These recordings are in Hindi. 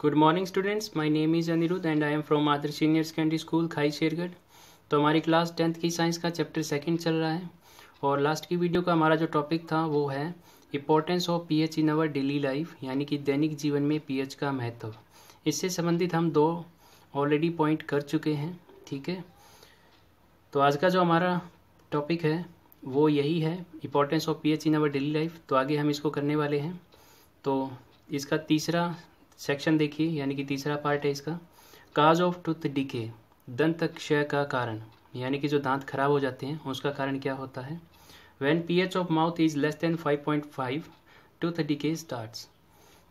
Good morning students, my name is Anirudh and I am from Adarsh senior secondary school Khai Shergarh. तो हमारी क्लास 10th की साइंस का चैप्टर 2 चल रहा है और लास्ट की वीडियो का हमारा जो टॉपिक था वो है importance of pH in our daily life, यानी कि दैनिक जीवन में पीएच का महत्व। इससे संबंधित हम 2 ऑलरेडी पॉइंट कर चुके हैं। ठीक है, तो आज का जो हमारा टॉपिक है वो यही है, importance of pH in our daily life. तो आगे हम इसको करने वाले हैं। तो इसका तीसरा सेक्शन देखिए, यानी कि तीसरा पार्ट है इसका, काज ऑफ टूथ डिके, दंत क्षय का कारण, यानी कि जो दांत खराब हो जाते हैं उसका कारण क्या होता है। When pH of mouth is less than 5.5 tooth decay starts,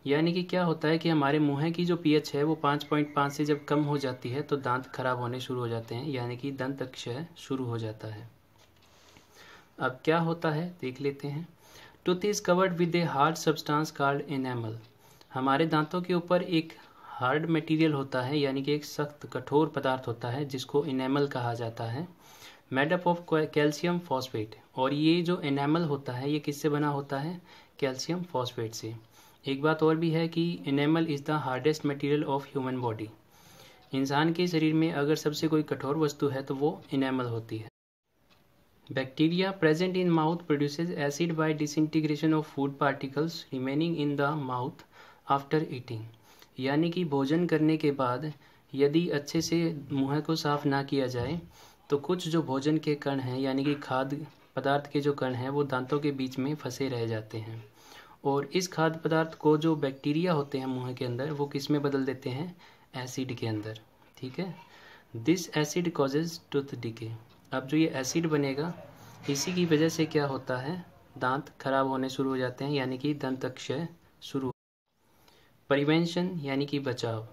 यानी कि क्या होता है कि हमारे मुंह की जो पीएच है वो 5.5 से जब कम हो जाती है तो दांत खराब होने शुरू हो जाते हैं, यानी कि दंत क्षय शुरू हो जाता है। अब क्या होता है देख लेते हैं। Tooth is covered with a hard substance called enamel, हमारे दांतों के ऊपर एक हार्ड मटेरियल होता है, यानी कि एक सख्त कठोर पदार्थ होता है जिसको इनेमल कहा जाता है, made up of calcium phosphate. और ये जो इनेमल होता है ये किससे बना होता है, कैल्शियम फॉस्फेट से। एक बात और भी है कि enamel is the hardest material of human body, इंसान के शरीर में अगर सबसे कोई कठोर वस्तु है तो वो इनेमल होती है। Bacteria present in mouth produces acid by disintegration of food particles remaining in the mouth after eating, यानी कि भोजन करने के बाद यदि अच्छे से मुंह को साफ ना किया जाए तो कुछ जो भोजन के कण हैं, यानी कि खाद्य पदार्थ के जो कण हैं वो दांतों के बीच में फंसे रह जाते हैं और इस खाद्य पदार्थ को जो बैक्टीरिया होते हैं मुंह के अंदर वो किस में बदल देते हैं, एसिड के अंदर। ठीक है, this acid causes tooth decay. अब जो ये एसिड बनेगा इसी की वजह से क्या होता है, दांत खराब होने शुरू हो जाते हैं, यानी कि दंत क्षय शुरू। प्रिवेंशन यानी कि बचाव।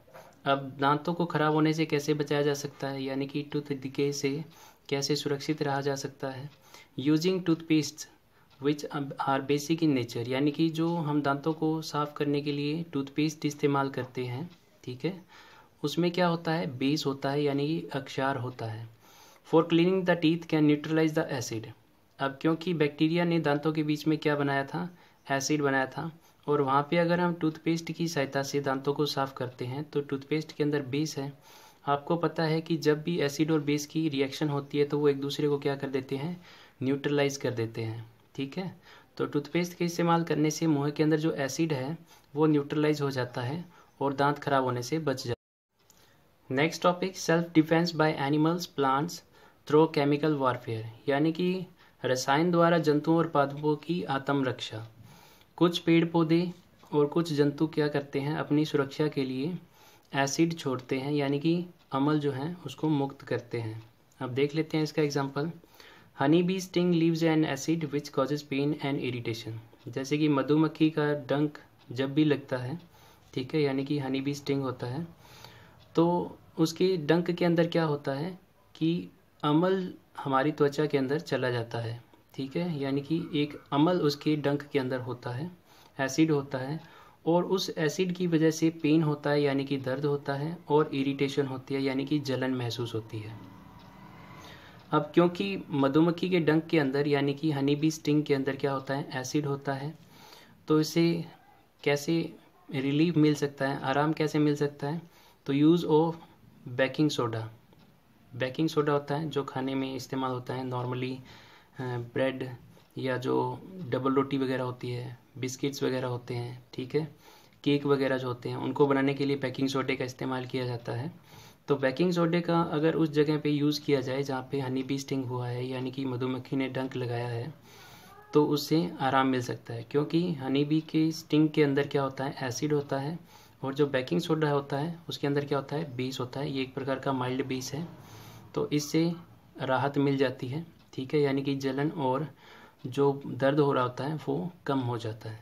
अब दांतों को खराब होने से कैसे बचाया जा सकता है, यानी कि टूथ डिके से कैसे सुरक्षित रहा जा सकता है। Using toothpaste which are basic in nature, यानी कि जो हम दांतों को साफ करने के लिए टूथपेस्ट इस्तेमाल करते हैं, ठीक है, उसमें क्या होता है, बेस होता है, यानी कि अक्षार होता है। For cleaning the teeth can neutralise the acid. अब क्योंकि बैक्टीरिया ने दांतों के बीच में क्या बनाया था, एसिड बनाया था, और वहाँ पे अगर हम टूथपेस्ट की सहायता से दांतों को साफ़ करते हैं तो टूथपेस्ट के अंदर बेस है। आपको पता है कि जब भी एसिड और बेस की रिएक्शन होती है तो वो एक दूसरे को क्या कर देते हैं, न्यूट्रलाइज कर देते हैं। ठीक है, तो टूथपेस्ट के इस्तेमाल करने से मुँह के अंदर जो एसिड है वो न्यूट्रलाइज हो जाता है और दांत खराब होने से बच जाता है। Next topic, self defence by animals plants through chemical warfare, यानी कि रसायन द्वारा जंतुओं और पादपों की आत्मरक्षा। कुछ पेड़ पौधे और कुछ जंतु क्या करते हैं, अपनी सुरक्षा के लिए एसिड छोड़ते हैं, यानी कि अम्ल जो है उसको मुक्त करते हैं। अब देख लेते हैं इसका example. Honey bee sting leaves an acid which causes pain and irritation, जैसे कि मधुमक्खी का डंक जब भी लगता है, ठीक है, यानी कि हनी बी स्टिंग होता है, तो उसके डंक के अंदर क्या होता है कि अम्ल हमारी त्वचा के अंदर चला जाता है। ठीक है, यानी कि एक अम्ल उसके डंक के अंदर होता है, एसिड होता है, और उस एसिड की वजह से पेन होता है, यानी कि दर्द होता है, और इरिटेशन होती है, यानी कि जलन महसूस होती है। अब क्योंकि मधुमक्खी के डंक के अंदर, यानी कि हनी बी स्टिंग के अंदर क्या होता है, एसिड होता है, तो इसे कैसे रिलीफ मिल सकता है, आराम कैसे मिल सकता है, तो use of baking soda. Baking soda होता है जो खाने में इस्तेमाल होता है नॉर्मली, ब्रेड या जो डबल रोटी वगैरह होती है, बिस्किट्स वगैरह होते हैं, ठीक है, केक वगैरह जो होते हैं, उनको बनाने के लिए बेकिंग सोडे का इस्तेमाल किया जाता है। तो बेकिंग सोडे का अगर उस जगह पे यूज़ किया जाए जहाँ पे हनी बी स्टिंग हुआ है, यानी कि मधुमक्खी ने डंक लगाया है, तो उससे आराम मिल सकता है, क्योंकि हनी बी के स्टिंग के अंदर क्या होता है, एसिड होता है, और जो बेकिंग सोडा होता है उसके अंदर क्या होता है, बेस होता है। ये एक प्रकार का माइल्ड बेस है, तो इससे राहत मिल जाती है। ठीक है, यानी कि जलन और जो दर्द हो रहा होता है वो कम हो जाता है।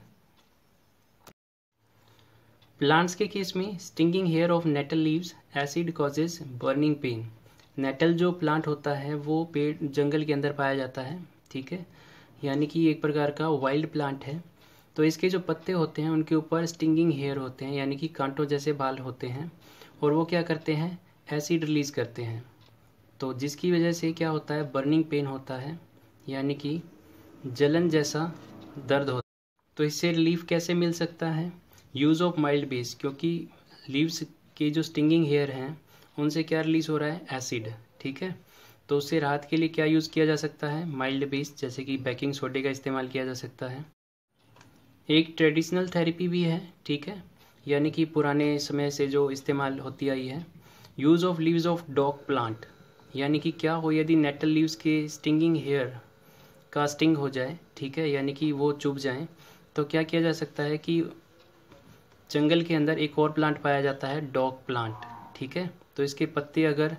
प्लांट्स के केस में stinging hair of nettle leaves acid causes burning pain. Nettle जो प्लांट होता है वो पेड़ जंगल के अंदर पाया जाता है, ठीक है, यानी कि एक प्रकार का वाइल्ड प्लांट है। तो इसके जो पत्ते होते हैं उनके ऊपर स्टिंगिंग हेयर होते हैं, यानी कि कांटों जैसे बाल होते हैं, और वो क्या करते हैं, एसिड रिलीज करते हैं, तो जिसकी वजह से क्या होता है, बर्निंग पेन होता है, यानी कि जलन जैसा दर्द होता है। तो इससे रिलीफ कैसे मिल सकता है, यूज़ ऑफ माइल्ड बेस, क्योंकि लीव्स के जो स्टिंगिंग हेयर हैं उनसे क्या रिलीज हो रहा है, एसिड। ठीक है, तो उससे राहत के लिए क्या यूज़ किया जा सकता है, माइल्ड बेस जैसे कि बेकिंग सोडे का इस्तेमाल किया जा सकता है। एक ट्रेडिशनल थेरेपी भी है, ठीक है, यानी कि पुराने समय से जो इस्तेमाल होती आई है, use of leaves of dog plant, यानी कि क्या हो यदि नेटल लीव्स के स्टिंगिंग हेयर का स्टिंग हो जाए, ठीक है, यानी कि वो चुभ जाएं, तो क्या किया जा सकता है कि जंगल के अंदर एक और प्लांट पाया जाता है, डॉग प्लांट। ठीक है, तो इसके पत्ते अगर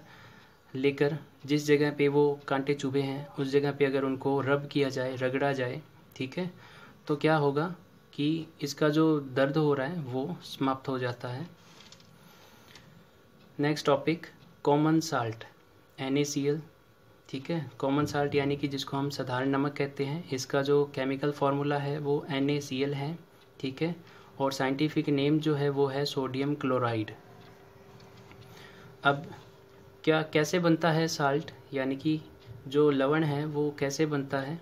लेकर जिस जगह पे वो कांटे चुभे हैं उस जगह पे अगर उनको रब किया जाए, रगड़ा जाए, ठीक है, तो क्या होगा कि इसका जो दर्द हो रहा है वो समाप्त हो जाता है। Next topic, common salt, NaCl। ठीक है, कॉमन साल्ट यानी कि जिसको हम साधारण नमक कहते हैं, इसका जो केमिकल फार्मूला है वो NaCl है। ठीक है, और साइंटिफिक नेम जो है वो है सोडियम क्लोराइड। अब क्या कैसे बनता है साल्ट, यानी कि जो लवण है वो कैसे बनता है,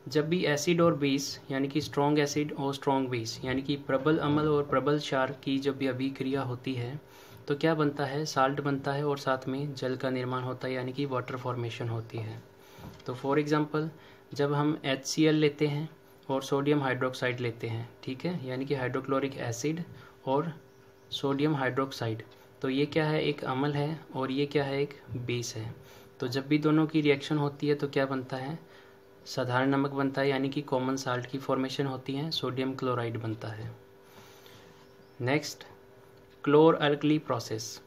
जब भी एसिड और बेस यानी कि स्ट्रॉन्ग एसिड और स्ट्रॉन्ग बेस यानी कि प्रबल अम्ल और प्रबल क्षार की जब भी अभिक्रिया होती है तो क्या बनता है, साल्ट बनता है और साथ में जल का निर्माण होता है यानी कि वाटर फॉर्मेशन होती है। तो फॉर एग्जांपल जब हम HCl लेते हैं और सोडियम हाइड्रोक्साइड लेते हैं, ठीक है, यानी कि हाइड्रोक्लोरिक एसिड और सोडियम हाइड्रोक्साइड, तो ये क्या है, एक अम्ल है और ये क्या है, एक बेस है। तो जब भी दोनों की रिएक्शन होती है तो क्या बनता है, साधारण नमक बनता है यानी कि कॉमन साल्ट की फॉर्मेशन होती है, सोडियम क्लोराइड बनता है। Next, क्लोर alkali process.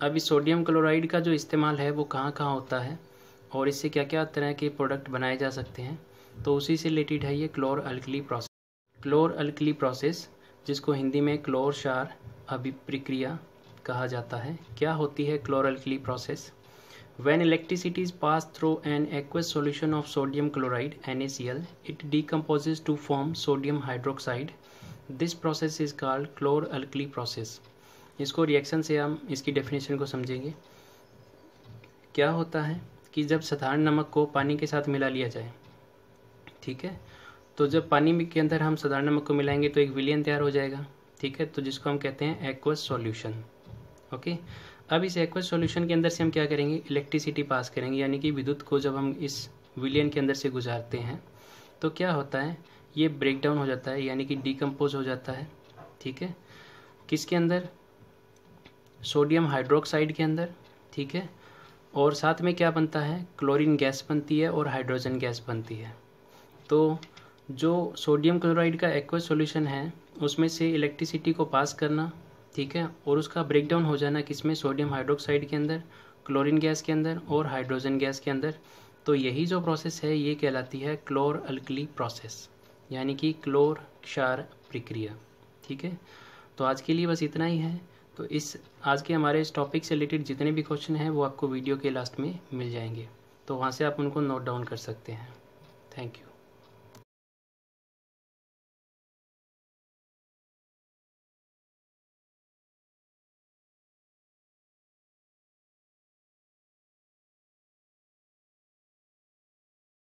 अब इस सोडियम क्लोराइड का जो इस्तेमाल है वो कहाँ कहाँ होता है और इससे क्या क्या तरह के प्रोडक्ट बनाए जा सकते हैं, तो उसी से रिलेटेड है ये क्लोर अल्कली प्रोसेस। क्लोर अल्कली प्रोसेस, जिसको हिंदी में क्लोर क्षार अभिप्रक्रिया कहा जाता है। क्या होती है क्लोर alkali process? When electricity is passed through an aqueous solution of sodium chloride (NaCl), it decomposes to form sodium hydroxide. This process is called chlor-alkali process. इसको रिएक्शन से हम इसकी डेफिनेशन को समझेंगे। क्या होता है कि जब साधारण नमक को पानी के साथ मिला लिया जाए, ठीक है, तो जब पानी के अंदर हम साधारण नमक को मिलाएंगे तो एक विलयन तैयार हो जाएगा, ठीक है, तो जिसको हम कहते हैं एक्वस सॉल्यूशन। ओके, अब इस एक्वस सॉल्यूशन के अंदर से हम क्या करेंगे, इलेक्ट्रिसिटी पास करेंगे, यानी कि विद्युत को जब हम इस विलयन के अंदर से गुजारते हैं तो क्या होता है, ये ब्रेक डाउन हो जाता है यानी कि डिकम्पोज हो जाता है। ठीक है, किसके अंदर, सोडियम हाइड्रोक्साइड के अंदर। ठीक है, और साथ में क्या बनता है, क्लोरीन गैस बनती है और हाइड्रोजन गैस बनती है। तो जो सोडियम क्लोराइड का एक्वस सॉल्यूशन है उसमें से इलेक्ट्रिसिटी को पास करना, ठीक है, और उसका ब्रेकडाउन हो जाना किसमें, सोडियम हाइड्रोक्साइड के अंदर, क्लोरीन गैस के अंदर और हाइड्रोजन गैस के अंदर। तो यही जो प्रोसेस है ये कहलाती है क्लोर अल्कली प्रोसेस, यानी कि क्लोर क्षार प्रक्रिया। ठीक है, तो आज के लिए बस इतना ही है। तो इस आज के हमारे इस टॉपिक से रिलेटेड जितने भी क्वेश्चन हैं वो आपको वीडियो के लास्ट में मिल जाएंगे, तो वहाँ से आप उनको नोट डाउन कर सकते हैं। Thank you.